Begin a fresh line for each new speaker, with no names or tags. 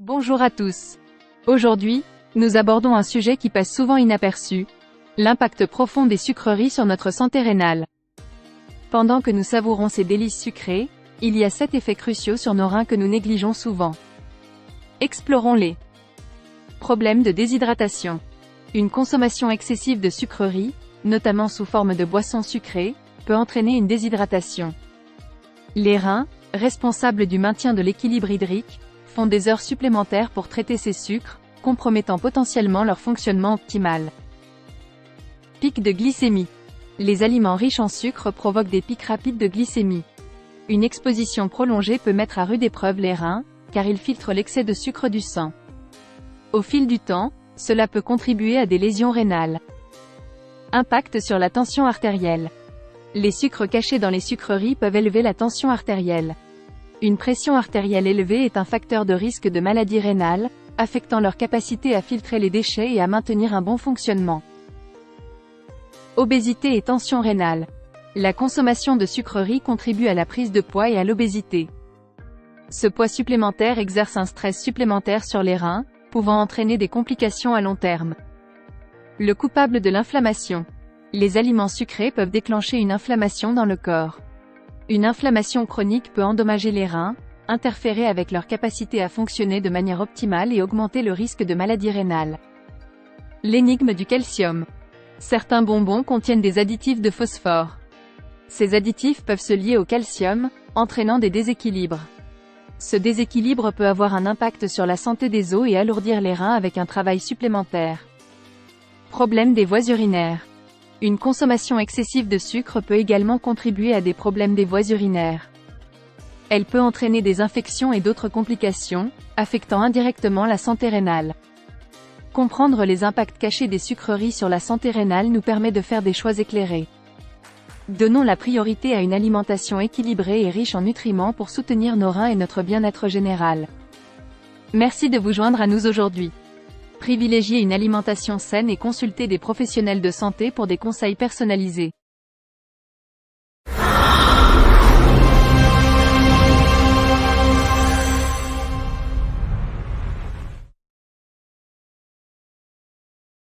Bonjour à tous. Aujourd'hui, nous abordons un sujet qui passe souvent inaperçu, l'impact profond des sucreries sur notre santé rénale. Pendant que nous savourons ces délices sucrés, il y a 7 effets cruciaux sur nos reins que nous négligeons souvent. Explorons-les. Problème de déshydratation. Une consommation excessive de sucreries, notamment sous forme de boissons sucrées, peut entraîner une déshydratation. Les reins, responsables du maintien de l'équilibre hydrique, font des heures supplémentaires pour traiter ces sucres, compromettant potentiellement leur fonctionnement optimal. Pic de glycémie. Les aliments riches en sucre provoquent des pics rapides de glycémie. Une exposition prolongée peut mettre à rude épreuve les reins, car ils filtrent l'excès de sucre du sang. Au fil du temps, cela peut contribuer à des lésions rénales. Impact sur la tension artérielle. Les sucres cachés dans les sucreries peuvent élever la tension artérielle. Une pression artérielle élevée est un facteur de risque de maladie rénale, affectant leur capacité à filtrer les déchets et à maintenir un bon fonctionnement. Obésité et tension rénale. La consommation de sucreries contribue à la prise de poids et à l'obésité. Ce poids supplémentaire exerce un stress supplémentaire sur les reins, pouvant entraîner des complications à long terme. Le coupable de l'inflammation. Les aliments sucrés peuvent déclencher une inflammation dans le corps. Une inflammation chronique peut endommager les reins, interférer avec leur capacité à fonctionner de manière optimale et augmenter le risque de maladie rénale. L'énigme du calcium. Certains bonbons contiennent des additifs de phosphore. Ces additifs peuvent se lier au calcium, entraînant des déséquilibres. Ce déséquilibre peut avoir un impact sur la santé des os et alourdir les reins avec un travail supplémentaire. Problème des voies urinaires. Une consommation excessive de sucre peut également contribuer à des problèmes des voies urinaires. Elle peut entraîner des infections et d'autres complications, affectant indirectement la santé rénale. Comprendre les impacts cachés des sucreries sur la santé rénale nous permet de faire des choix éclairés. Donnons la priorité à une alimentation équilibrée et riche en nutriments pour soutenir nos reins et notre bien-être général. Merci de vous joindre à nous aujourd'hui. Privilégiez une alimentation saine et consultez des professionnels de santé pour des conseils personnalisés.